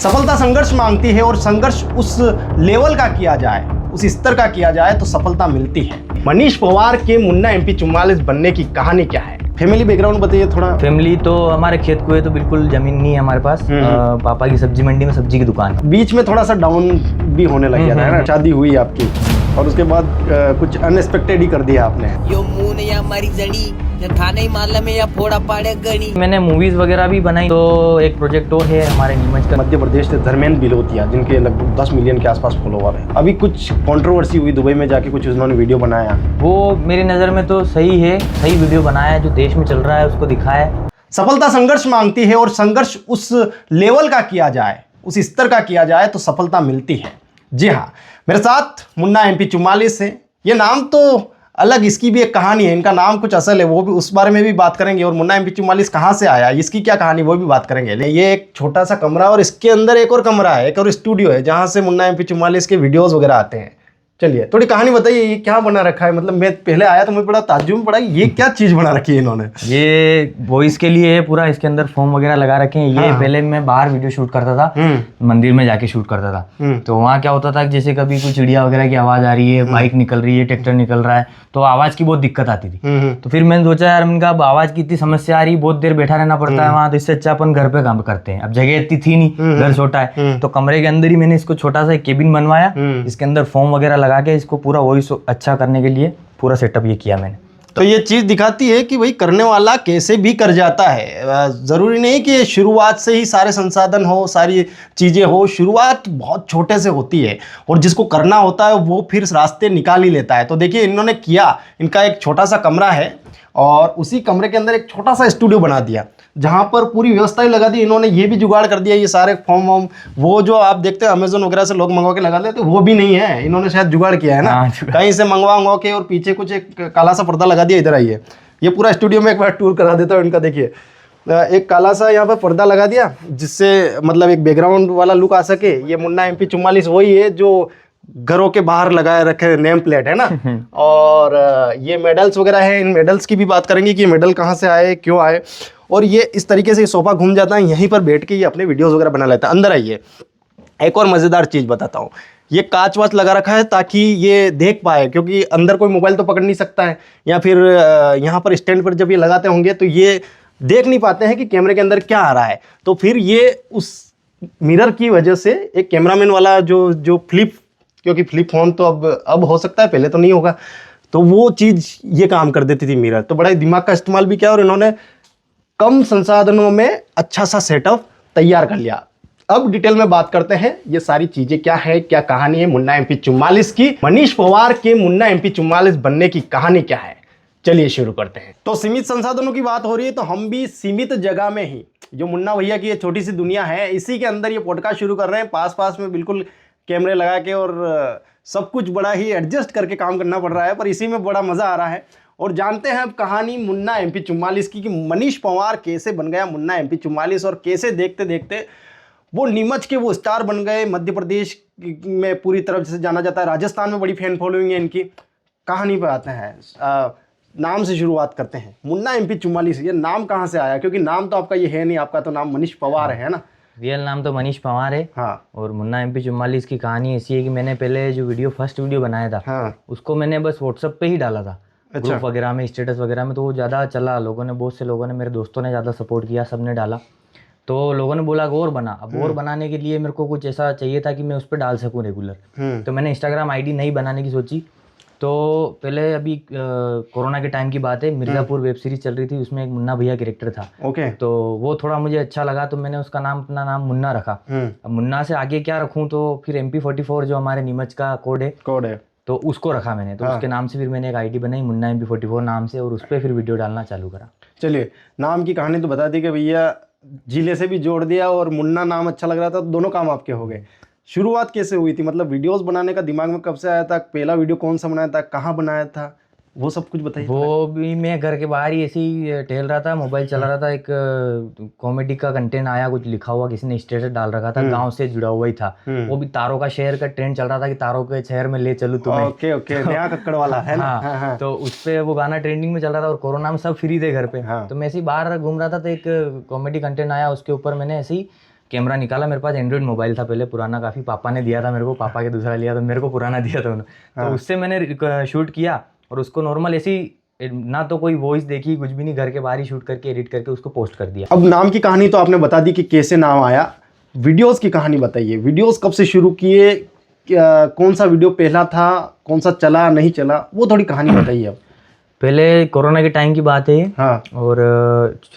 सफलता संघर्ष मांगती है और संघर्ष उस लेवल का किया जाए, उस स्तर का किया जाए तो सफलता मिलती है। मनीष पवार के मुन्ना MP 44 बनने की कहानी क्या है? फैमिली बैकग्राउंड बताइए थोड़ा। फैमिली तो हमारे खेत कुएं तो बिल्कुल जमीन नहीं है हमारे पास। पापा की सब्जी मंडी में सब्जी की दुकान है। बीच में थोड़ा सा डाउन भी होने लग गया था ना, शादी हुई आपकी और उसके बाद कुछ अनएक्सपेक्टेड ही कर दिया आपने। यो मून या मरी जड़ी या थाने ही मालूम में या फोड़ा पाड़े गणी। मैंने मूवीज वगैरह भी बनाई। तो एक प्रोजेक्ट और है हमारे नीमच का, मध्य प्रदेश से धर्मेंद्र बिलोतिया, जिनके लगभग 10 मिलियन के आसपास फॉलोवर है। अभी कुछ कंट्रोवर्सी हुई दुबई में जाके, कुछ उन्होंने वीडियो बनाया। वो मेरी नज़र में तो सही है, सही वीडियो बनाया है, जो देश में चल रहा है उसको दिखाया है। सफलता संघर्ष मांगती है और संघर्ष उस लेवल का किया जाए, उस स्तर का किया जाए तो सफलता मिलती है। जी हाँ, मेरे साथ मुन्ना MP 44 है। ये नाम तो अलग, इसकी भी एक कहानी है, इनका नाम कुछ असल है, वो भी उस बारे में भी बात करेंगे। और मुन्ना MP 44 कहाँ से आया, इसकी क्या कहानी, वो भी बात करेंगे। ये एक छोटा सा कमरा और इसके अंदर एक और कमरा है, एक और स्टूडियो है जहाँ से मुन्ना MP 44 के वीडियोस वगैरह आते हैं। चलिए थोड़ी कहानी बताइए, ये क्या बना रखा है? मतलब मैं पहले आया तो मैं बड़ा ताज्जुब में पड़ा, ये क्या चीज बना रखी है इन्होंने? ये वॉइस के लिए है पूरा, इसके अंदर फॉर्म वगैरह लगा रखे हैं। ये पहले मैं बाहर वीडियो शूट करता था, मंदिर में जाके शूट करता था। तो वहाँ क्या होता था कि जैसे कभी कोई चिड़िया वगैरह की आवाज आ रही है, बाइक निकल रही है, ट्रैक्टर निकल रहा है, तो आवाज की बहुत दिक्कत आती थी। तो फिर मैंने सोचा यार, मैंने कहा अब आवाज की इतनी समस्या आ रही है, बहुत देर बैठा रहना पड़ता है वहाँ, तो इससे अच्छा अपन घर पे काम करते हैं। अब जगह इतनी थी नहीं, घर छोटा है, तो कमरे के अंदर ही मैंने इसको छोटा सा एक केबिन बनवाया। इसके अंदर फॉर्म वगैरह लगा के इसको पूरा वॉइस अच्छा करने के लिए पूरा सेटअप ये किया मैंने। तो ये चीज़ दिखाती है कि भाई करने वाला कैसे भी कर जाता है। ज़रूरी नहीं कि शुरुआत से ही सारे संसाधन हो, सारी चीज़ें हो। शुरुआत बहुत छोटे से होती है और जिसको करना होता है वो फिर रास्ते निकाल ही लेता है। तो देखिए इन्होंने किया, इनका एक छोटा सा कमरा है और उसी कमरे के अंदर एक छोटा सा स्टूडियो बना दिया, जहाँ पर पूरी व्यवस्था ही लगा दी इन्होंने। ये भी जुगाड़ कर दिया, ये सारे फॉर्म वॉर्म वो जो आप देखते हैं अमेजोन वगैरह से लोग मंगवा के लगा लेते, वो भी नहीं है, इन्होंने शायद जुगाड़ किया है ना, कहीं से मंगवा के, और पीछे कुछ एक काला सा पर्दा लगा दिया। इधर आइए, ये पूरा स्टूडियो में एक बार टूर करा देता हूँ इनका। देखिए एक काला सा यहाँ पर पर्दा लगा दिया, जिससे मतलब एक बैकग्राउंड वाला लुक आ सके। ये मुन्ना MP 44 वही है जो घरों के बाहर लगाए रखे नेम प्लेट है ना। और ये मेडल्स वगैरह है, इन मेडल्स की भी बात करेंगे कि ये मेडल कहाँ से आए, क्यों आए। और ये इस तरीके से सोफा घूम जाता है, यहीं पर बैठ के ये अपने वीडियोस वगैरह बना लेता है। अंदर आइए, एक और मज़ेदार चीज़ बताता हूँ। ये कांच वाच लगा रखा है ताकि ये देख पाए, क्योंकि अंदर कोई मोबाइल तो पकड़ नहीं सकता है, या फिर यहाँ पर स्टैंड पर जब ये लगाते होंगे तो ये देख नहीं पाते हैं कि कैमरे के अंदर क्या आ रहा है। तो फिर ये उस मिरर की वजह से एक कैमरामैन वाला जो फ्लिप, क्योंकि फ्लिप फोन तो अब हो सकता है, पहले तो नहीं होगा, तो वो चीज़ ये काम कर देती थी मिरर। तो बड़ा ही दिमाग का इस्तेमाल भी किया और इन्होंने कम संसाधनों में अच्छा सा सेटअप तैयार कर लिया। अब डिटेल में बात करते हैं, ये सारी चीजें क्या है, क्या कहानी है मुन्ना MP 44 की। मनीष पवार के मुन्ना MP 44 बनने की कहानी क्या है, चलिए शुरू करते हैं। तो सीमित संसाधनों की बात हो रही है, तो हम भी सीमित जगह में ही, जो मुन्ना भैया की ये छोटी सी दुनिया है, इसी के अंदर ये पॉडकास्ट शुरू कर रहे हैं। पास में बिल्कुल कैमरे लगा के और सब कुछ बड़ा ही एडजस्ट करके काम करना पड़ रहा है, पर इसी में बड़ा मज़ा आ रहा है। और जानते हैं अब कहानी मुन्ना MP 44 की, कि मनीष पवार कैसे बन गया मुन्ना MP 44 और कैसे देखते देखते वो नीमच के वो स्टार बन गए। मध्य प्रदेश में पूरी तरफ से जाना जाता है, राजस्थान में बड़ी फैन फॉलोइंग है इनकी। कहानी पर आते हैं, नाम से शुरुआत करते हैं। मुन्ना MP 44, ये नाम कहाँ से आया? क्योंकि नाम तो आपका ये है नहीं, आपका तो नाम मनीष पवार है ना। रियल नाम तो मनीष पवार है। हाँ। और मुन्ना MP 44 की कहानी ऐसी है कि मैंने पहले जो फर्स्ट वीडियो बनाया था, हाँ। उसको मैंने बस व्हाट्सएप पे ही डाला था। अच्छा। ग्रुप वगैरह में, स्टेटस वगैरह में, तो वो ज़्यादा चला, लोगों ने, बहुत से लोगों ने, मेरे दोस्तों ने ज़्यादा सपोर्ट किया, सबने डाला। तो लोगों ने बोला और बना। अब और बनाने के लिए मेरे को कुछ ऐसा चाहिए था कि मैं उस पर डाल सकूं रेगुलर। तो मैंने इंस्टाग्राम ID नहीं बनाने की सोची। तो पहले अभी कोरोना के टाइम की बात है, मिर्ज़ापुर वेब सीरीज चल रही थी, उसमें एक मुन्ना भैया कैरेक्टर था। ओके। तो वो थोड़ा मुझे अच्छा लगा, तो मैंने उसका नाम, अपना नाम मुन्ना रखा। अब मुन्ना से आगे क्या रखूं, तो फिर MP 44 जो हमारे नीमच का कोड है, तो उसको रखा मैंने। तो उसके नाम से फिर मैंने एक ID बनाई मुन्ना MP 44 नाम से, और उस पर फिर वीडियो डालना चालू करा। चलिए, नाम की कहानी तो बता दी कि भैया जिले से भी जोड़ दिया और मुन्ना नाम अच्छा लग रहा था, तो दोनों काम आपके हो गए। शुरुआत कैसे हुई थी, मतलब वीडियोस बनाने का दिमाग में कब से आया था? पहला वीडियो कौन सा बनाया था, कहाँ बनाया था, वो सब कुछ बताइए। वो भी मैं घर के बाहर ही ऐसे ही टहल रहा था, मोबाइल चला रहा था, एक कॉमेडी का कंटेंट आया, कुछ लिखा हुआ, किसी ने स्टेटस डाल रखा था, गांव से जुड़ा हुआ ही था। वो भी तारों का शहर का ट्रेंड चल रहा था कि तारों के शहर में ले चलूं तुम्हें। ओके ओके, नया कक्कड़ वाला है ना। हाँ। तो उस पे वो गाना ट्रेंडिंग में चल रहा था, और कोरोना में सब फ्री थे घर पे। तो मैं ऐसे ही बाहर घूम रहा था, तो एक कॉमेडी कंटेंट आया, उसके ऊपर मैंने ऐसे ही कैमरा निकाला, मेरे पास एंड्रॉइड मोबाइल था पहले पुराना काफ़ी, पापा ने दिया था मेरे को, पापा के दूसरा लिया था, मेरे को पुराना दिया था उन्होंने। तो उससे मैंने शूट किया और उसको नॉर्मल ऐसी, ना तो कोई वॉइस देखी, कुछ भी नहीं, घर के बाहर ही शूट करके एडिट करके उसको पोस्ट कर दिया। अब नाम की कहानी तो आपने बता दी कि कैसे नाम आया, वीडियोस की कहानी बताइए। वीडियोस कब से शुरू किए, कौन सा वीडियो पहला था, कौन सा चला नहीं चला, वो थोड़ी कहानी बताइए। अब पहले कोरोना के टाइम की बात है ये। हाँ। और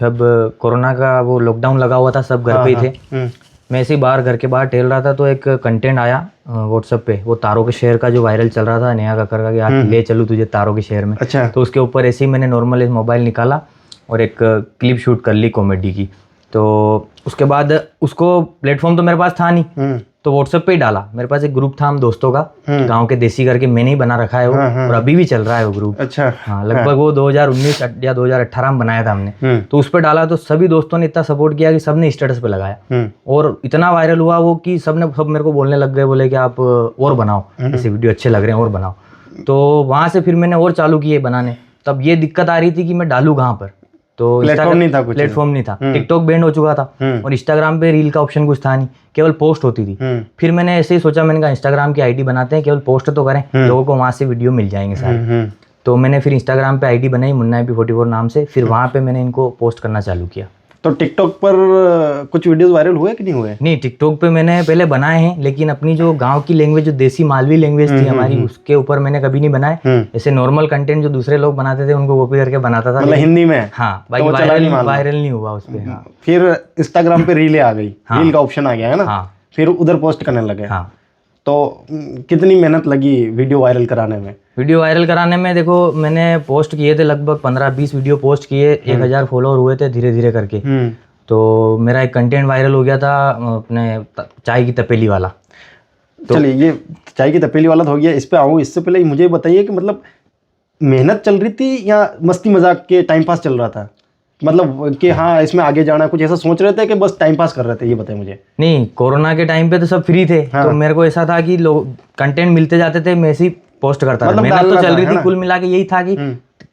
जब कोरोना का वो लॉकडाउन लगा हुआ था, सब घर पे ही थे। मैं ऐसे ही बाहर, घर के बाहर टहल रहा था तो एक कंटेंट आया व्हाट्सएप पे, वो तारों के शहर का जो वायरल चल रहा था, नेहा कक्कर का, कि आज ले चलूँ तुझे तारों के शहर में। अच्छा। तो उसके ऊपर ऐसे ही मैंने नॉर्मल मोबाइल निकाला और एक क्लिप शूट कर ली कॉमेडी की। तो उसके बाद उसको प्लेटफॉर्म तो मेरे पास था नहीं, तो व्हाट्सएप पे ही डाला। मेरे पास एक ग्रुप था हम दोस्तों का, गांव के देसी करके, मैंने ही बना रखा है वो, और अभी भी चल रहा है वो ग्रुप। अच्छा। हाँ, लगभग वो 2019 या 2018 में बनाया था हमने। तो उस पर डाला तो सभी दोस्तों ने इतना सपोर्ट किया कि सबने स्टेटस पे लगाया, और इतना वायरल हुआ वो कि सब मेरे को बोलने लग गए, बोले कि आप और बनाओ, ऐसे वीडियो अच्छे लग रहे हैं और बनाओ। तो वहाँ से फिर मैंने और चालू किए बनाने। तब ये दिक्कत आ रही थी कि मैं डालूँ कहाँ पर, तो प्लेटफॉर्म नहीं था, कुछ प्लेटफॉर्म नहीं था। टिकटॉक बैंड हो चुका था और इंस्टाग्राम पे रील का ऑप्शन कुछ था नहीं, केवल पोस्ट होती थी। फिर मैंने ऐसे ही सोचा, मैंने कहा इंस्टाग्राम की आईडी बनाते हैं, केवल पोस्ट तो करें, लोगों को वहां से वीडियो मिल जाएंगे सारे। तो मैंने फिर इंस्टाग्राम पे आईडी बनाई मुन्ना MP44 नाम से, फिर वहां पे मैंने इनको पोस्ट करना चालू किया। तो टिकटॉक पर कुछ वीडियोस वायरल हुए कि नहीं हुए? नहीं, टिकटॉक पे मैंने पहले बनाए हैं, लेकिन अपनी जो गांव की लैंग्वेज, जो देसी मालवी लैंग्वेज थी हमारी, उसके ऊपर मैंने कभी नहीं बनाए। ऐसे नॉर्मल कंटेंट जो दूसरे लोग बनाते थे उनको कॉपी करके बनाता था, मतलब हिंदी में। हाँ, बाकी तो वायरल नहीं हुआ उस पर। हाँ। फिर इंस्टाग्राम पे रीलें आ गई, रील का ऑप्शन आ गया है ना। हाँ। फिर उधर पोस्ट करने लगे। हाँ। तो कितनी मेहनत लगी वीडियो वायरल कराने में? वीडियो वायरल कराने में देखो, मैंने पोस्ट किए थे लगभग 15-20 वीडियो पोस्ट किए, 1000 फॉलोअर हुए थे धीरे धीरे करके। तो मेरा एक कंटेंट वायरल हो गया था, अपने चाय की तपेली वाला। तो चलिए, ये चाय की तपेली वाला तो हो गया, इस पे आऊँ। इससे पहले मुझे बताइए कि मतलब मेहनत चल रही थी या मस्ती मजाक के टाइम पास चल रहा था? मतलब कि हाँ इसमें आगे जाना, कुछ ऐसा सोच रहे थे कि बस टाइम पास कर रहे थे? ये बताइए मुझे। नहीं, कोरोना के टाइम पे तो सब फ्री थे। हाँ। तो मेरे को ऐसा था कि लोग कंटेंट मिलते जाते थे, मैं ऐसे ही पोस्ट करता था। मेहनत तो चल रही थी, कुल मिला के यही था कि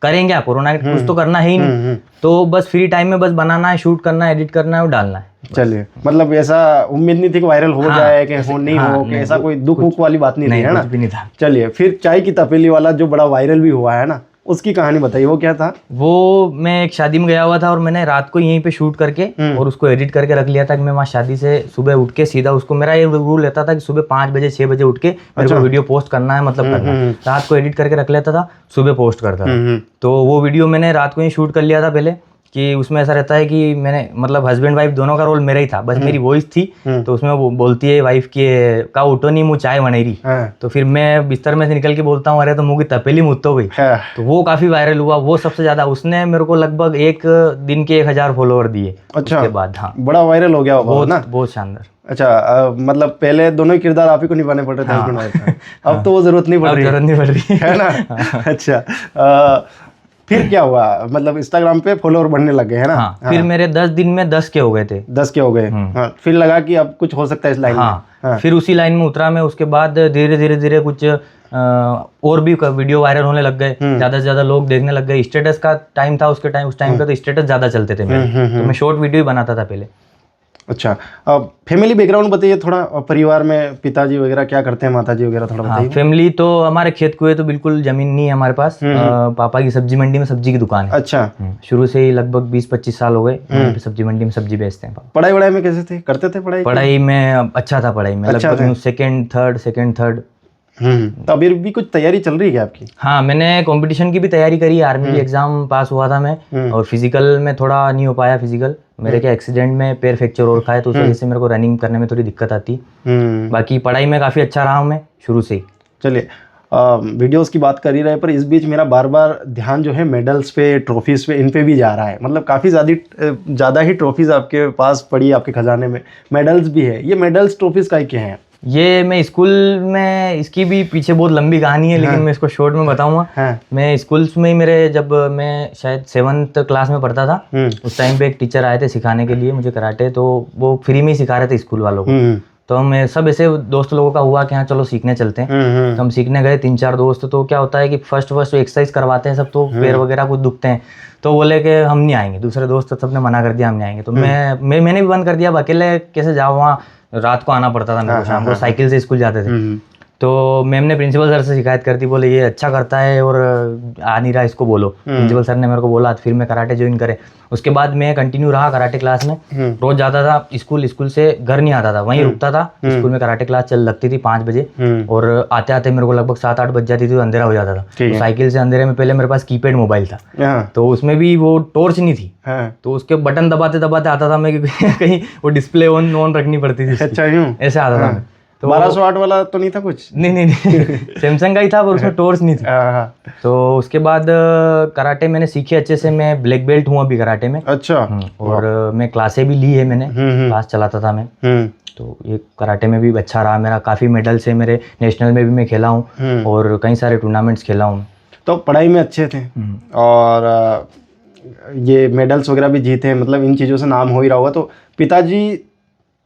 करेंगे क्या, कोरोना के कुछ तो करना है ही नहीं। तो बस फ्री टाइम में बस बनाना है, शूट करना है, एडिट करना है और डालना है। चलिए, मतलब ऐसा उम्मीद नहीं थी कि वायरल हो जाए, कि हो नहीं हो, कि ऐसा कोई दुख उख वाली बात नहीं थी, है ना? कुछ भी नहीं था। चलिए, फिर चाय की तपेली वाला जो बड़ा वायरल भी हुआ है ना, उसकी कहानी बताइए, वो क्या था? वो मैं एक शादी में गया हुआ था और मैंने रात को यहीं पे शूट करके और उसको एडिट करके रख लिया था कि मैं वहाँ शादी से सुबह उठ के सीधा उसको, मेरा ये रूल रहता था कि सुबह 5 बजे 6 बजे उठ के मेरे को वीडियो पोस्ट करना है, मतलब करना है। रात को एडिट करके रख लेता था, सुबह पोस्ट करता था। तो वो वीडियो मैंने रात को ही शूट कर लिया था पहले, कि उसमें ऐसा रहता है कि मैंने, मतलब हस्बैंड वाइफ दोनों का रोल मेरा ही था, बस मेरी वॉइस थी। तो उसमें वो बोलती है वाइफ की, का उठो नहीं मुँह चाय बनेरी। तो फिर मैं बिस्तर में से निकल के बोलता हूँ, अरे तो मुँह की तपेली मुँह गई। तो वो काफी वायरल हुआ, वो सबसे ज्यादा। उसने मेरे को लगभग एक दिन के 1000 फॉलोअर दिए। अच्छा। उसके बाद हाँ, बड़ा वायरल हो गया बहुत ना, बहुत शानदार। अच्छा, मतलब पहले दोनों ही किरदार आप ही को निभाने पड़ रहे थे हस्बैंड वाइफ। अब तो वो जरूरत नहीं पड़ रही, जरूरत नहीं पड़ रही है ना? अच्छा, फिर क्या हुआ? मतलब इंस्टाग्राम पे फॉलोअर बढ़ने लगे, है ना? हाँ, फिर मेरे 10 दिन में 10 के हो गए थे। 10 के हो गए। हाँ, फिर लगा कि अब कुछ हो सकता है इस लाइन में। हाँ, फिर उसी लाइन में उतरा मैं। उसके बाद धीरे धीरे कुछ और भी वीडियो वायरल होने लग गए, ज्यादा से ज्यादा लोग देखने लग गए। स्टेटस का टाइम था उसके टाइम, उस टाइम पे तो स्टेटस ज्यादा चलते थे मेरे, तो मैं शॉर्ट वीडियो ही बनाता था पहले। अच्छा, फैमिली बैकग्राउंड बताइए थोड़ा, परिवार में पिताजी वगैरह क्या करते हैं, माताजी वगैरह थोड़ा बताइए। फैमिली तो हमारे खेत कुएं तो बिल्कुल जमीन नहीं है हमारे पास। पापा की सब्जी मंडी में सब्जी की दुकान है। अच्छा। शुरू से ही लगभग 20-25 साल हो गए सब्जी मंडी में सब्जी बेचते हैं। पढ़ाई वढ़ाई में कैसे थे, करते थे पढ़ाई? पढ़ाई में अच्छा था, पढ़ाई में लगभग सेकंड थर्ड। तो अभी भी कुछ तैयारी चल रही है आपकी? हाँ, मैंने कंपटीशन की भी तैयारी करी, आर्मी की एग्जाम पास हुआ था मैं। और फिजिकल में थोड़ा नहीं हो पाया। फिजिकल मेरे के एक्सीडेंट में पैर फ्रैक्चर और खाए, तो उस वजह से मेरे को रनिंग करने में थोड़ी दिक्कत आती। बाकी पढ़ाई में काफी अच्छा रहा हूँ मैं शुरू से ही। चलिए, वीडियोस की बात कर ही रहे, पर इस बीच मेरा बार बार ध्यान जो है मेडल्स पे, ट्रॉफीज पे, इन पे भी जा रहा है। मतलब काफ़ी ज़्यादा ही ट्रॉफीज आपके पास पड़ी, आपके खजाने में मेडल्स भी है। ये मेडल्स ट्रॉफीज का क्या है? ये मैं स्कूल में, इसकी भी पीछे बहुत लंबी कहानी है, लेकिन मैं इसको शॉर्ट में बताऊंगा। मैं स्कूल्स में ही, मेरे जब मैं शायद 7th क्लास में पढ़ता था, उस टाइम पे एक टीचर आए थे सिखाने के लिए मुझे कराटे। तो वो फ्री में ही सिखा रहे थे स्कूल वालों को। तो हम सब ऐसे दोस्त लोगों का हुआ कि हाँ चलो सीखने चलते हैं। तो हम सीखने गए 3-4 दोस्त। तो क्या होता है कि फर्स्ट एक्सरसाइज करवाते हैं सब, तो पैर वगैरह कुछ दुखते हैं, तो बोले कि हम नहीं आएंगे। दूसरे दोस्त सबने मना कर दिया, हम नहीं आएंगे। तो मैंने भी बंद कर दिया। अब अकेले कैसे जाओ वहाँ, रात को आना पड़ता था मेरे को, शाम को साइकिल से स्कूल जाते थे। तो मैम ने प्रिंसिपल सर से शिकायत कर दी, बोले ये अच्छा करता है और आ नहीं रहा, इसको बोलो। प्रिंसिपल सर ने मेरे को बोला फिर मैं कराटे ज्वाइन करे। उसके बाद मैं कंटिन्यू रहा कराटे क्लास में, रोज जाता था स्कूल से घर नहीं आता था, वहीं रुकता था। स्कूल में कराटे क्लास चल लगती थी 5 बजे, और आते आते मेरे को लगभग 7-8 बज जाती थी, तो अंधेरा हो जाता था। तो साइकिल से अंधेरे में पहले मेरे पास कीपैड मोबाइल था, तो उसमें भी वो टॉर्च नहीं थी, तो उसके बटन दबाते दबाते आता था मैं कहीं वो डिस्प्ले ऑन रखनी पड़ती थी। अच्छा, ऐसे आता था मैं। तो 1200 वाट वाला तो नहीं था कुछ? नहीं सैमसंग का ही था, पर उसमें टॉर्च नहीं थी। तो उसके बाद कराटे मैंने सीखे अच्छे से। मैं ब्लैक बेल्ट हूँ अभी कराटे में। अच्छा। और मैं क्लासें भी ली है, मैंने क्लास चलाता था मैं। तो ये कराटे में भी अच्छा रहा मेरा, काफ़ी मेडल्स है मेरे, नेशनल में भी मैं खेला हूँ और कई सारे टूर्नामेंट्स खेला हूँ। तो पढ़ाई में अच्छे थे और ये मेडल्स वगैरह भी जीते हैं, मतलब इन चीज़ों से नाम हो ही रहा होगा। तो पिताजी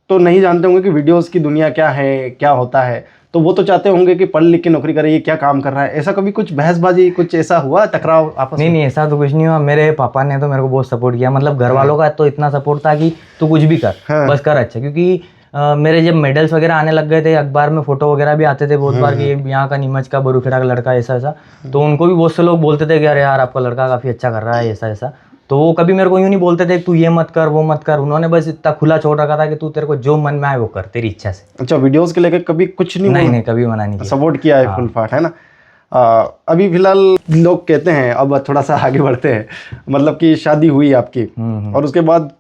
तो नहीं जानते होंगे कि वीडियोस की दुनिया क्या है, क्या होता है, तो वो तो चाहते होंगे कि पढ़ लिख के नौकरी करे, ये क्या काम कर रहा है। ऐसा कभी कुछ बहसबाजी, कुछ ऐसा हुआ, टकराव आपस में? नहीं, ऐसा तो कुछ नहीं हुआ। मेरे पापा ने तो मेरे को बहुत सपोर्ट किया, मतलब घर वालों का तो इतना सपोर्ट था कि तू कुछ भी कर, बस कर अच्छा। क्योंकि मेरे जब मेडल्स वगैरह आने लग गए थे, अखबार में फोटो वगैरह भी आते थे बहुत बार कि यहाँ का नीमच का बरूखेड़ा का लड़का ऐसा, तो उनको भी बहुत से लोग बोलते थे कि अरे यार आपका लड़का काफ़ी अच्छा कर रहा है, ऐसा। तो वो कभी मेरे को यूँ नहीं बोलते थे तू ये मत कर, वो मत कर। उन्होंने बस इतना खुला छोड़ रखा था कि तू तेरे को जो मन में आए वो कर, तेरी इच्छा से। अच्छा, वीडियोस के लेकर कभी कुछ नहीं, कभी मना नहीं किया, सपोर्ट किया है फुल फाट, है ना। अभी फिलहाल लोग कहते हैं, अब थोड़ा सा आगे बढ़ते हैं, मतलब कि शादी हुई आपकी और उसके बाद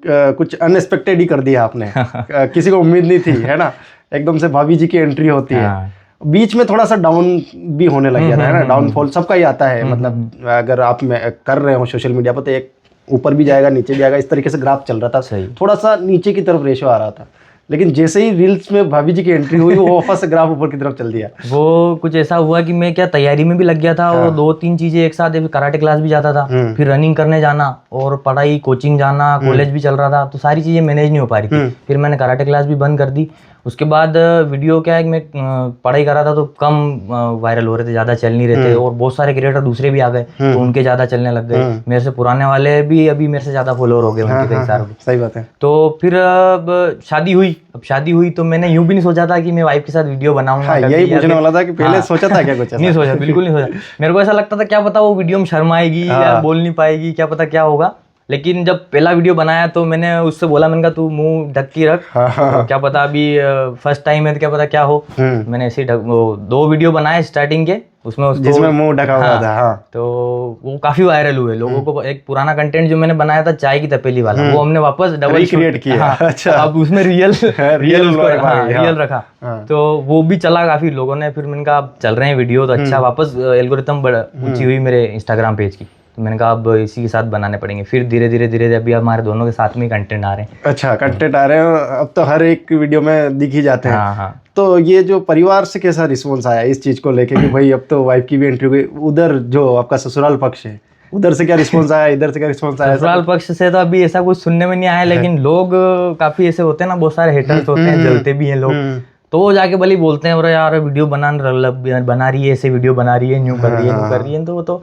कुछ अनएक्सपेक्टेड ही कर दिया आपने। किसी को उम्मीद नहीं थी, है ना, एकदम से भाभी जी की एंट्री होती है। बीच में थोड़ा सा डाउन भी होने लग गया था, है ना। डाउनफॉल सबका ही आता है, मतलब अगर आप कर रहे हो सोशल मीडिया पर, तो एक ऊपर भी जाएगा नीचे भी आएगा, इस तरीके से ग्राफ चल रहा था। सही, थोड़ा सा नीचे की तरफ रेशो आ रहा था, लेकिन जैसे ही रील्स में भाभी जी की एंट्री हुई, वो वापस से ग्राफ ऊपर की तरफ चल दिया। वो कुछ ऐसा हुआ कि मैं क्या तैयारी में भी लग गया था और 2-3 चीजें एक साथ, कराटे क्लास भी जाता था, फिर रनिंग करने जाना और पढ़ाई कोचिंग जाना, कॉलेज भी चल रहा था, तो सारी चीजें मैनेज नहीं हो पा रही थी। फिर मैंने कराटे क्लास भी बंद कर दी। उसके बाद वीडियो क्या है कि मैं पढ़ाई कर रहा था तो कम वायरल हो रहे थे, ज़्यादा चल नहीं रहे थे, और बहुत सारे क्रिएटर दूसरे भी आ गए तो उनके ज़्यादा चलने लग गए। मेरे से पुराने वाले भी अभी मेरे से ज़्यादा फॉलोअर हो गए उनके कई सारे। सही बात है। तो फिर अब शादी हुई तो मैंने यूं भी नहीं सोचा था कि मैं वाइफ के साथ वीडियो बनाऊंगा। यही पूछने वाला था कि पहले सोचा था क्या कुछ? नहीं सोचा, बिल्कुल नहीं सोचा। मेरे को ऐसा लगता था क्या पता वो वीडियो में शर्म आएगी या बोल नहीं पाएगी, क्या पता क्या होगा। लेकिन जब पहला वीडियो बनाया तो मैंने उससे बोला, मैंने कहा तू मुंह ढक के रख, क्या पता अभी फर्स्ट टाइम है तो क्या पता क्या हो। मैंने ऐसे 2 वीडियो बनाए स्टार्टिंग के, उसमें जिसमें मुंह ढका हुआ था। तो वो काफी वायरल हुए। लोगों को एक पुराना कंटेंट जो मैंने बनाया था चाय की तपेली वाला, वो हमने वापस डबल क्रिएट किया। अच्छा, अब उसमें रियल रखा, तो वो भी चला काफी लोगों ने। फिर मैंने कहा अब चल रहे हैं वीडियो तो अच्छा, वापस एल्गोरिथम ऊंची हुई मेरे इंस्टाग्राम पेज की, तो मैंने कहा अब इसी के साथ बनाने पड़ेंगे। फिर धीरे धीरे अभी हमारे दोनों के साथ में कंटेंट आ रहे हैं। अच्छा, कंटेंट आ रहे हैं, अब तो हर एक वीडियो में दिख ही जाते हैं। हाँ। तो ये जो परिवार से कैसा रिस्पॉन्स आया इस चीज को लेके कि भाई अब तो वाइफ की भी एंट्री हुई, उधर जो आपका ससुराल पक्ष है उधर से क्या रिस्पॉन्स आया, इधर से क्या रिस्पॉन्स आया? ससुराल पक्ष से तो अभी ऐसा कुछ सुनने में नहीं आया, लेकिन लोग काफी ऐसे होते हैं ना, बहुत सारे हेटर्स होते हैं, जलते भी हैं लोग, तो वो जाके भले बोलते हैं अरे यार वीडियो बना रही है, ऐसे वीडियो बना रही है, न्यू कर रही है, तो वो तो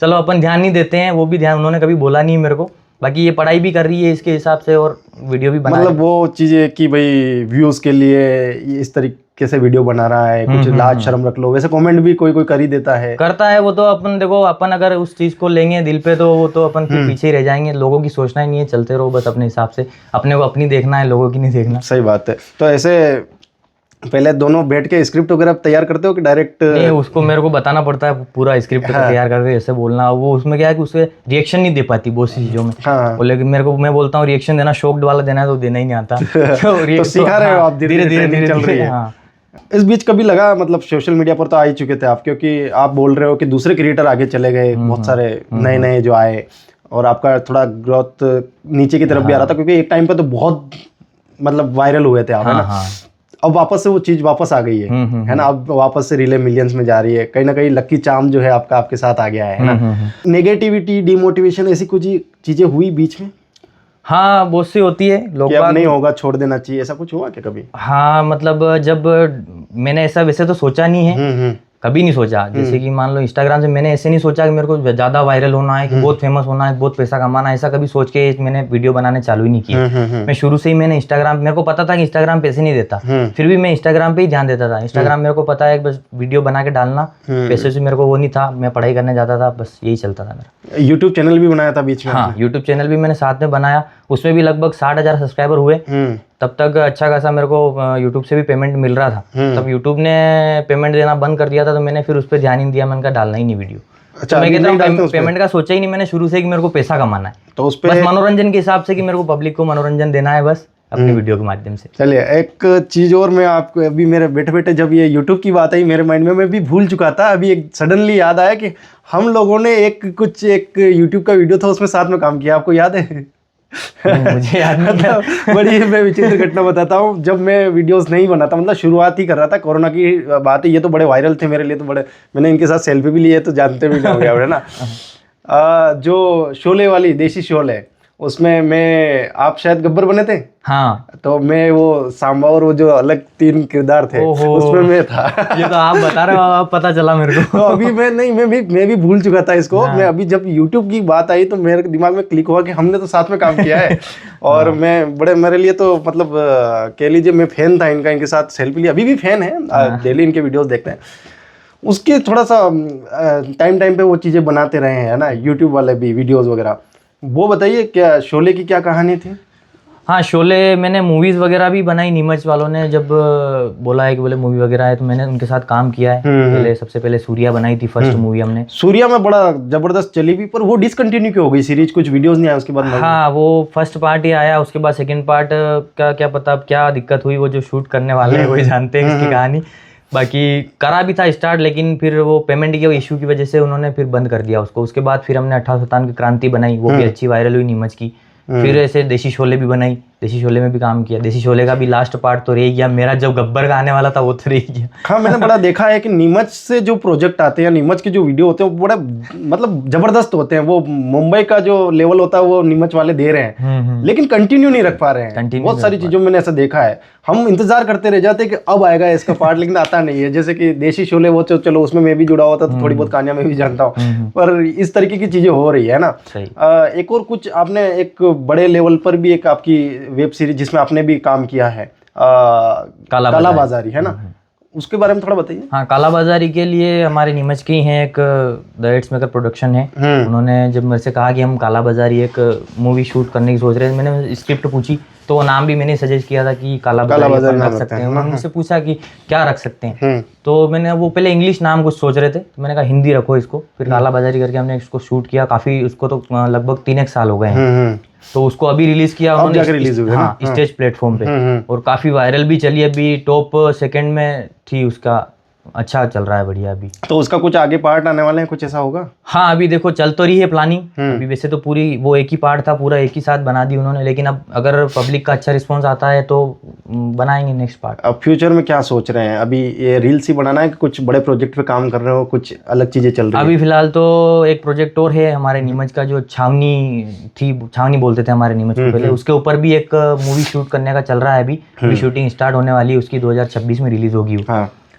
चलो अपन ध्यान नहीं देते हैं, वो भी ध्यान उन्होंने कभी बोला नहीं मेरे को। बाकी ये पढ़ाई भी कर रही है इसके हिसाब से और वीडियो भी बना, मतलब वो चीजें कि भाई व्यूज के लिए इस तरीके से वीडियो बना रहा है, कुछ लाज शर्म रख लो, वैसे कमेंट भी कोई कर ही देता है, करता है। वो तो अपन देखो, अपन अगर उस चीज को लेंगे दिल पे तो वो तो अपन फिर पीछे ही रह जाएंगे। लोगों की सोचना ही नहीं है, चलते रहो बस अपने हिसाब से, अपने को अपनी देखना है, लोगों की नहीं देखना। सही बात है। तो ऐसे पहले दोनों बैठ के स्क्रिप्ट वगैरह तैयार करते हो कि डायरेक्ट? नहीं, उसको मेरे को बताना पड़ता है पूरा स्क्रिप्ट तैयार करके ऐसे बोलना। वो उसमें क्या है कि उससे रिएक्शन नहीं दे पाती बहुत सी चीजों में। लेकिन मेरे को, मैं बोलता हूँ रिएक्शन देना, शॉक्ड वाला देना है तो देना ही नहीं आता। तो सीखा रहे हो आप, धीरे धीरे चल रही है। इस बीच कभी लगा, मतलब सोशल मीडिया पर तो आ ही चुके थे आप, क्योंकि आप बोल रहे हो कि दूसरे क्रिएटर आगे चले गए, बहुत सारे नए जो आए, और आपका थोड़ा ग्रोथ नीचे की तरफ भी आ रहा था, क्योंकि एक टाइम पे तो बहुत मतलब वायरल हुए थे आप, है ना। अब वापस से वो चीज वापस आ गई है ना। अब वापस से रीले मिलियंस में जा रही है, कहीं ना कहीं लकी चार्म जो है आपका आपके साथ आ गया है ना। नेगेटिविटी, डिमोटिवेशन, ऐसी कुछ चीजें हुई बीच में? हाँ बहुत सी होती है लोग कि अब नहीं होगा, छोड़ देना चाहिए, ऐसा कुछ हुआ क्या कभी? हाँ मतलब जब मैंने ऐसा वैसे तो सोचा नहीं है, कभी नहीं सोचा। जैसे कि मान लो इंस्टाग्राम से मैंने ऐसे नहीं सोचा कि मेरे को ज्यादा वायरल होना है, कि बहुत फेमस होना है, बहुत पैसा कमाना है, ऐसा कभी सोच के मैंने वीडियो बनाने चालू ही नहीं किया। मैं शुरू से ही मैंने इंस्टाग्राम, मेरे को पता था कि इंस्टाग्राम पैसे नहीं देता, फिर भी मैं इंस्टाग्राम पे ही ध्यान देता था। इंस्टाग्राम मेरे को पता है बस वीडियो बना के डालना, पैसे से मेरे को वो नहीं था, मैं पढ़ाई करने जाता था, बस यही चलता था मेरा। यूट्यूब चैनल भी बनाया था बीच में? हाँ यूट्यूब चैनल भी मैंने साथ में बनाया, उसमें भी लगभग 60,000 सब्सक्राइबर हुए। तब तक अच्छा खासा मेरे को यूट्यूब से भी पेमेंट मिल रहा था। तब यूट्यूब ने पेमेंट देना बंद कर दिया था, तो मैंने फिर उस पर ध्यान ही नहीं दिया, मैंने कहा डालना ही नहीं वीडियो। अच्छा, तो मैं कहता हूँ पेमेंट का सोचा ही नहीं मैंने शुरू से कि मेरे को पैसा कमाना है, तो उस पे बस मनोरंजन के हिसाब से कि मेरे को पब्लिक को मनोरंजन देना है बस अपनी वीडियो के माध्यम से। चलिए एक चीज और मैं आपको, अभी मेरे बैठे बैठे जब ये यूट्यूब की बात आई मेरे माइंड में, मैं भी भूल चुका था, अभी एक सडनली याद आया कि हम लोगों ने एक यूट्यूब का वीडियो था उसमें साथ में काम किया, आपको याद है? मुझे याद नहीं था। मतलब बड़ी मैं विचित्र घटना बताता हूँ। जब मैं वीडियोस नहीं बनाता, मतलब शुरुआत ही कर रहा था, कोरोना की बात है, ये तो बड़े वायरल थे मेरे लिए, तो बड़े, मैंने इनके साथ सेल्फी भी ली है, तो जानते भी होंगे आप, है ना? जो शोले वाली देसी शोले, उसमें मैं, आप शायद गब्बर बने थे। हाँ तो मैं वो सांबा और वो जो अलग 3 किरदार थे उसमें मैं था। ये तो आप बता रहे हो, अब पता चला मेरे को। तो अभी मैं भी भूल चुका था इसको। मैं अभी जब YouTube की बात आई तो मेरे दिमाग में क्लिक हुआ कि हमने तो साथ में काम किया है। और मैं बड़े, मेरे लिए तो मतलब कह लीजिए मैं फैन था इनका, इनके साथ सेल्फी ली, अभी भी फैन है, डेली इनके वीडियोस देखते हैं। उसके थोड़ा सा टाइम पे वो चीज़ें बनाते रहे हैं, है ना, यूट्यूब वाले भी वीडियोस वगैरह। वो बताइए क्या शोले की क्या कहानी थी? हाँ शोले मैंने मूवीज वगैरह भी बनाई, नीमच वालों ने जब बोला है कि बोले मूवी वगैरह है, तो मैंने उनके साथ काम किया है। पहले सबसे पहले सूर्या बनाई थी फर्स्ट मूवी हमने। सूर्या में बड़ा जबरदस्त चली भी, पर वो डिसकंटिन्यू क्यों हो गई सीरीज, कुछ वीडियोस नहीं आए उसके बाद? हाँ वो फर्स्ट पार्ट ही आया, उसके बाद सेकंड पार्ट का क्या पता अब क्या दिक्कत हुई, वो जो शूट करने वाले हैं वही जानते हैं इसकी कहानी। बाकी करा भी था स्टार्ट, लेकिन फिर वो पेमेंट के इशू की वजह से उन्होंने फिर बंद कर दिया उसको। उसके बाद फिर हमने 18 सतान की क्रांति बनाई, वो भी अच्छी वायरल हुई नीमच की। फिर ऐसे देसी शोले भी बनाई, देसी शोले में भी काम किया। देसी शोले का भी लास्ट पार्ट तो रह गया मेरा, जब गब्बर का आने वाला था वो तो रह गया। हाँ मैंने बड़ा देखा है कि नीमच से जो प्रोजेक्ट आते हैं, नीमच के जो वीडियो होते हैं वो बड़े मतलब जबरदस्त होते हैं। वो मुंबई का जो लेवल होता है वो नीमच वाले दे रहे हैं, लेकिन कंटिन्यू नहीं रख पा रहे हैं। बहुत सारी चीजों में मैंने ऐसा देखा है, हम इंतजार करते रह जाते हैं कि अब आएगा इसका पार्ट, लेकिन आता नहीं है। जैसे कि देसी शोले वो चलो उसमें मैं भी जुड़ा हुआ था तो थोड़ी बहुत कहानियां मैं भी जानता हूँ, पर इस तरीके की चीजें हो रही है ना। एक और कुछ आपने एक बड़े लेवल पर भी एक आपकी वेब सीरीज जिसमें आपने भी काम किया है, काला बाजारी, है ना, उसके बारे में थोड़ा बताइए। हाँ काला बाजारी के लिए हमारे नीमच की हैं एक द एड्स मेकर प्रोडक्शन है। उन्होंने जब मेरे से कहा कि हम काला बाजारी एक मूवी शूट करने की सोच रहे हैं, मैंने स्क्रिप्ट पूछी तो वो नाम भी मैंने सजेस्ट किया था कि काला बाजारी रख सकते हैं। उन्होंने मुझसे पूछा कि क्या रख सकते हैं, तो मैंने वो पहले इंग्लिश नाम कुछ सोच रहे थे, तो मैंने कहा हिंदी रखो इसको। फिर काला बाजारी करके हमने इसको शूट किया, काफी उसको तो लगभग 3 साल हो गए हैं। तो उसको अभी रिलीज किया उन्होंने, हाँ स्टेज प्लेटफॉर्म पे, और काफी वायरल भी चली, अभी टॉप 2 में थी, उसका अच्छा चल रहा है बढ़िया अभी। तो उसका कुछ आगे पार्ट आने वाले हैं, कुछ ऐसा होगा? हाँ अभी देखो चल तो रही है प्लानिंग। अभी वैसे तो पूरी वो एक ही पार्ट था, पूरा एक ही साथ बना दी उन्होंने, लेकिन अब अगर पब्लिक का अच्छा रिस्पांस आता है तो बनाएंगे नेक्स्ट पार्ट। अब फ्यूचर में क्या सोच रहे हैं? अभी ये रील्स ही बनाना है कि कुछ बड़े प्रोजेक्ट पे काम कर रहे हो, कुछ अलग चीजें चल रही है? अभी फिलहाल तो एक प्रोजेक्ट और है हमारे नीमच का, जो छावनी बोलते थे हमारे नीमच को पहले, उसके ऊपर भी एक मूवी शूट करने का चल रहा है। अभी शूटिंग स्टार्ट होने वाली है उसकी, 2026 में रिलीज होगी।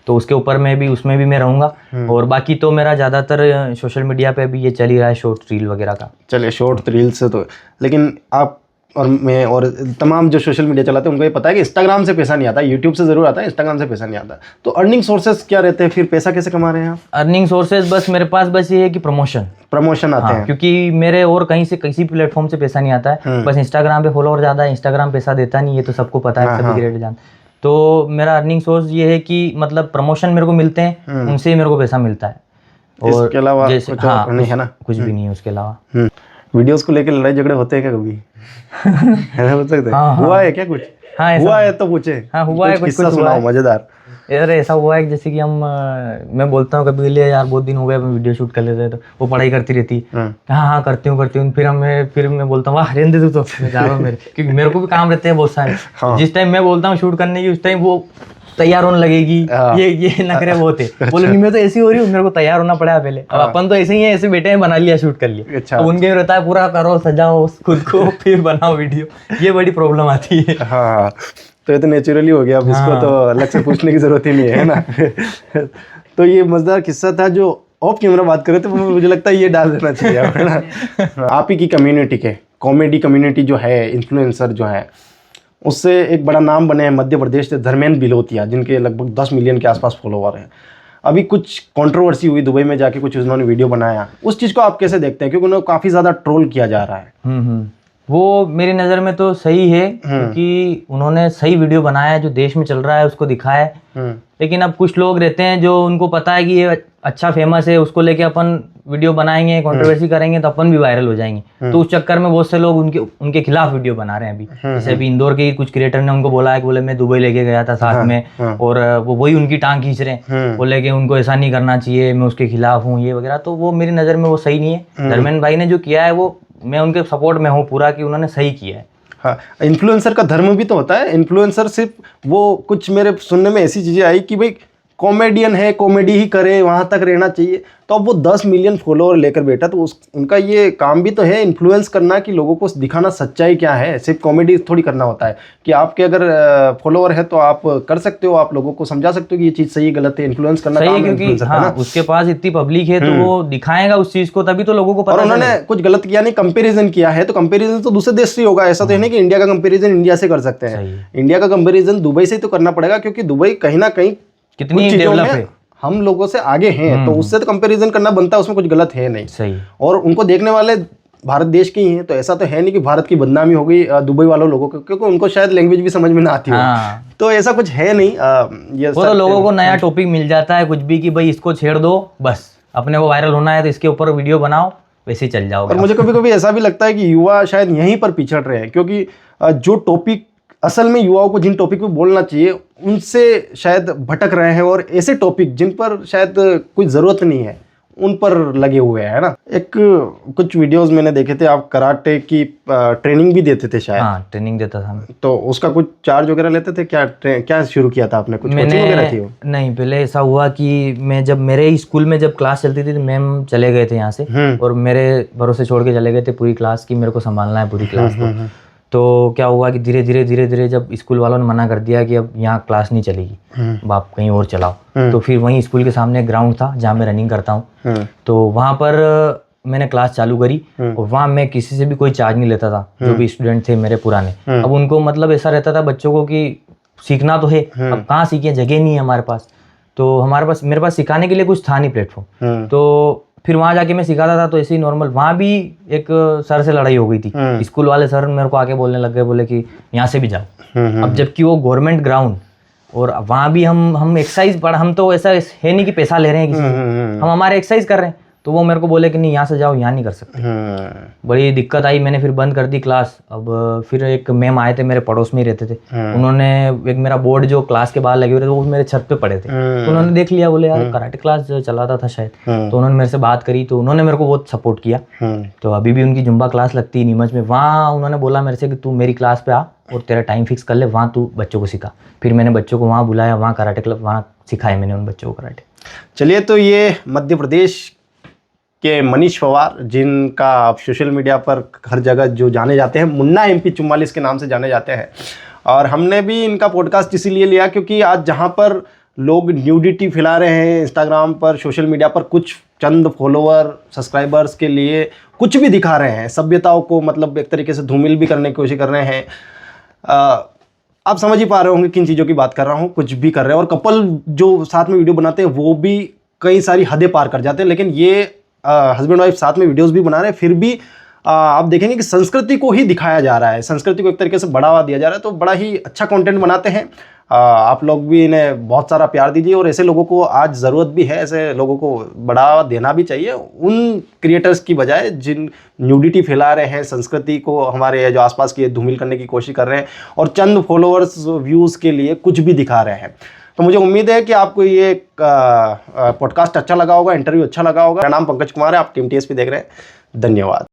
तो उसके ऊपर उसमें भी मैं रहूंगा। और बाकी तो मेरा ज़्यादातर सोशल मीडिया पे भी ये चल ही रहा है, शॉर्ट रील वगैरह का। चलिए शॉर्ट रील से तो, लेकिन आप और मैं और तमाम जो सोशल मीडिया चलाते हैं उनको ये पता है कि इंस्टाग्राम से पैसा नहीं आता, यूट्यूब से जरूर आता है, इंस्टाग्राम से पैसा नहीं आता। तो अर्निंग सोर्सेज क्या रहते हैं, फिर पैसा कैसे कमा रहे हैं आप? अर्निंग सोर्सेज बस मेरे पास बस ये है कि प्रमोशन आते हैं, क्योंकि मेरे और कहीं से किसी प्लेटफॉर्म से पैसा नहीं आता है। बस इंस्टाग्राम पे फॉलोअर ज़्यादा है, इंस्टाग्राम पैसा देता नहीं, ये तो सबको पता है, सभी ग्रेट जान। तो मेरा अर्निंग सोर्स ये है कि मतलब प्रमोशन मेरे को मिलते हैं, उनसे ही मेरे को पैसा मिलता है। और इसके अलावा जैसे कुछ और नहीं है ना? कुछ भी नहीं है उसके अलावा। वीडियोस को लेकर लड़ाई झगड़े होते हैं क्या कभी? हो सकते हैं। हुआ है क्या कुछ? हाँ हुआ है तो पूछे। हाँ हुआ है, कुछ किस्सा सुनाओ मजेदार। यार ऐसा हुआ है जैसे कि मैं बोलता हूँ कभी लिए यार बहुत दिन हो गए वीडियो शूट कर लेते हैं, तो वो पढ़ाई करती रहती, हाँ करती हूँ फिर मैं बोलता हूँ वाह रहने दे तो मैं जा रहा हूँ मेरे, क्योंकि मेरे को भी काम रहते हैं बहुत सारे। जिस टाइम मैं बोलता हूँ शूट करने की, उस टाइम वो तैयार होने लगेगी, ये नखरे वो थे। बोले नहीं मैं तो ऐसी हो रही हूँ, मेरे को तैयार होना पड़ा पहले। अब अपन तो ऐसे ही है, ऐसे बैठे हैं, बना लिया, शूट कर लिया। अच्छा। अब उनके रहता है पूरा करो, सजाओ खुद को, फिर बनाओ वीडियो, ये बड़ी प्रॉब्लम आती है। हाँ, तो ये तो नेचुरली हो गया, अब इसको तो अलग से पूछने की जरूरत ही नहीं है ना। तो ये मजेदार किस्सा था जो ऑफ कैमरा बात कर रहे थे, मुझे लगता है ये डाल देना चाहिए, है ना। आप ही की कम्युनिटी के कॉमेडी कम्युनिटी जो है, इन्फ्लुएंसर जो है, उससे एक बड़ा नाम बने हैं मध्य प्रदेश से धर्मेंद्र बिलोतिया, जिनके लगभग 10 मिलियन के आसपास फॉलोवर हैं। अभी कुछ कंट्रोवर्सी हुई दुबई में जाके, कुछ उन्होंने वीडियो बनाया, उस चीज़ को आप कैसे देखते हैं, क्योंकि उन्हें काफ़ी ज़्यादा ट्रोल किया जा रहा है। वो मेरी नज़र में तो सही है, क्योंकि उन्होंने सही वीडियो बनाया है, जो देश में चल रहा है उसको दिखाया है। लेकिन अब कुछ लोग रहते हैं जो उनको पता है कि ये अच्छा फेमस है, उसको लेके अपन वीडियो बनाएंगे, कंट्रोवर्सी करेंगे तो अपन भी वायरल हो जाएंगे। तो उस चक्कर में बहुत से लोग उनके खिलाफ वीडियो बना रहे हैं अभी। जैसे अभी इंदौर के कुछ क्रिएटर ने उनको बोला है कि बोले मैं दुबई लेके गया था साथ में, और वो वही उनकी टांग खींच रहे हैं, बोले कि उनको ऐसा नहीं करना चाहिए, मैं उसके खिलाफ हूँ, ये वगैरह। तो वो मेरी नज़र में वो सही नहीं है। धर्मेंद्र भाई ने जो किया है वो मैं उनके सपोर्ट में हूँ पूरा, कि उन्होंने सही किया है। हाँ, इन्फ्लुएंसर का धर्म भी तो होता है। इन्फ्लुएंसर सिर्फ वो, कुछ मेरे सुनने में ऐसी चीज़ें आई कि भाई कॉमेडियन है, कॉमेडी ही करे, वहाँ तक रहना चाहिए। तो अब वो 10 मिलियन फॉलोअर लेकर बैठा, तो उनका ये काम भी तो है इन्फ्लुएंस करना, कि लोगों को दिखाना सच्चाई क्या है। सिर्फ कॉमेडी थोड़ी करना होता है कि आपके अगर फॉलोअर है तो आप कर सकते हो, आप लोगों को समझा सकते हो कि ये चीज़ सही है गलत है। इन्फ्लुएंस करना सही है, क्योंकि हाँ, उसके पास इतनी पब्लिक है तो वो दिखाएगा उस चीज़ को, तभी तो लोगों को पता। और उन्होंने कुछ गलत किया नहीं, कंपेरिजन किया है, तो कंपेरिजन तो दूसरे देश से होगा। ऐसा तो है नहीं कि इंडिया का कंपेरिजन इंडिया से कर सकते हैं। इंडिया का कंपेरिजन दुबई से तो करना पड़ेगा, क्योंकि दुबई कहीं ना कहीं कितनी डेवलप है, हम लोगों से आगे हैं, तो उससे तो कंपैरिजन करना बनता है, उसमें कुछ गलत है नहीं। सही। और उनको देखने वाले भारत देश के ही हैं, तो ऐसा तो है नहीं कि भारत की बदनामी हो गई दुबई वालों लोगों को, क्योंकि उनको शायद लैंग्वेज भी समझ में ना आती हो। तो ऐसा कुछ है नहीं। ये वो तो लोगों को नया टॉपिक मिल जाता है कुछ भी, कि भाई इसको छेड़ दो, बस अपने को वायरल होना है तो इसके ऊपर वीडियो बनाओ, वैसे ही चल जाओगे। और मुझे कभी कभी ऐसा भी लगता है कि युवा शायद यहीं पर पिछड़ रहे हैं, क्योंकि जो टॉपिक असल में युवाओं को जिन टॉपिक पे बोलना चाहिए उनसे शायद भटक रहे हैं, और ऐसे टॉपिक जिन पर शायद कोई ज़रूरत नहीं है उन पर लगे हुए हैं, है ना। कुछ वीडियोस मैंने देखे थे, आप कराटे की ट्रेनिंग भी देते थे शायद। हाँ, ट्रेनिंग देता था मैं। तो उसका कुछ चार्ज वगैरह लेते थे क्या? क्या शुरू किया था आपने, कुछ कोचिंग वगैरह थी? नहीं, पहले ऐसा हुआ कि मैं जब मेरे स्कूल में जब क्लास चलती थी तो मैम चले गए थे यहाँ से, और मेरे भरोसे छोड़ के चले गए थे पूरी क्लास की, मेरे को संभालना है पूरी क्लास को। तो क्या हुआ कि धीरे धीरे जब स्कूल वालों ने मना कर दिया कि अब यहाँ क्लास नहीं चलेगी, आप कहीं और चलाओ, तो फिर वहीं स्कूल के सामने ग्राउंड था जहाँ मैं रनिंग करता हूँ, तो वहाँ पर मैंने क्लास चालू करी। और वहाँ मैं किसी से भी कोई चार्ज नहीं लेता था, जो भी स्टूडेंट थे मेरे पुराने। अब उनको मतलब ऐसा रहता था बच्चों को कि सीखना तो है, अब कहाँ सीखें, जगह नहीं है हमारे पास, तो मेरे पास सिखाने के लिए कुछ था नहीं प्लेटफॉर्म। तो फिर वहाँ जाके मैं सिखाता था, तो ऐसे ही नॉर्मल, वहाँ भी एक सर से लड़ाई हो गई थी। स्कूल वाले सर मेरे को आके बोलने लग गए, बोले कि यहाँ से भी जाओ। अब जबकि वो गवर्नमेंट ग्राउंड, और वहाँ भी हम एक्सरसाइज पढ़, हम तो ऐसा है नहीं कि पैसा ले रहे हैं किसी से, हम हमारे एक्सरसाइज कर रहे हैं। तो वो मेरे को बोले कि नहीं यहाँ से जाओ, यहाँ नहीं कर सकते। बड़ी दिक्कत आई, मैंने फिर बंद कर दी क्लास। अब फिर एक मैम आए थे, मेरे पड़ोस में ही रहते थे, उन्होंने एक मेरा बोर्ड जो क्लास के बाहर लगे हुए थे वो मेरे छत पे पड़े थे, तो उन्होंने देख लिया, बोले यार कराटे क्लास चलाता था शायद, तो उन्होंने मेरे से बात करी, तो उन्होंने मेरे को बहुत सपोर्ट किया। तो अभी भी उनकी जुम्बा क्लास लगती है नीमच में, वहाँ उन्होंने बोला मेरे से कि तू मेरी क्लास पे आ और तेरा टाइम फिक्स कर ले, वहाँ तू बच्चों को सिखा। फिर मैंने बच्चों को वहाँ बुलाया, वहाँ कराटे क्लब, वहाँ सिखाया मैंने उन बच्चों को कराटे। चलिए, तो ये मध्य प्रदेश के मनीष पवार, जिनका आप सोशल मीडिया पर हर जगह जो जाने जाते हैं, मुन्ना MP 44 के नाम से जाने जाते हैं। और हमने भी इनका पॉडकास्ट इसीलिए लिया क्योंकि आज जहां पर लोग न्यूडिटी फैला रहे हैं इंस्टाग्राम पर, सोशल मीडिया पर, कुछ चंद फॉलोअर सब्सक्राइबर्स के लिए कुछ भी दिखा रहे हैं, सभ्यताओं को मतलब एक तरीके से धूमिल भी करने की कोशिश कर रहे हैं। आप समझ ही पा रहे होंगे किन चीज़ों की बात कर रहा हूँ। कुछ भी कर रहे हैं, और कपल जो साथ में वीडियो बनाते हैं वो भी कई सारी हदें पार कर जाते हैं। लेकिन ये हस्बैंड वाइफ साथ में वीडियोस भी बना रहे हैं, फिर भी आप देखेंगे कि संस्कृति को ही दिखाया जा रहा है, संस्कृति को एक तरीके से बढ़ावा दिया जा रहा है। तो बड़ा ही अच्छा कंटेंट बनाते हैं। आप लोग भी इन्हें बहुत सारा प्यार दीजिए, और ऐसे लोगों को आज ज़रूरत भी है, ऐसे लोगों को बढ़ावा देना भी चाहिए, उन क्रिएटर्स की बजाय जिन न्यूडिटी फैला रहे हैं, संस्कृति को हमारे जो आसपास की धूमिल करने की कोशिश कर रहे हैं, और चंद फॉलोअर्स व्यूज़ के लिए कुछ भी दिखा रहे हैं। तो मुझे उम्मीद है कि आपको ये पॉडकास्ट अच्छा लगा होगा, इंटरव्यू अच्छा लगा होगा। मेरा नाम पंकज कुमार है, आप टीम TSP देख रहे हैं। धन्यवाद।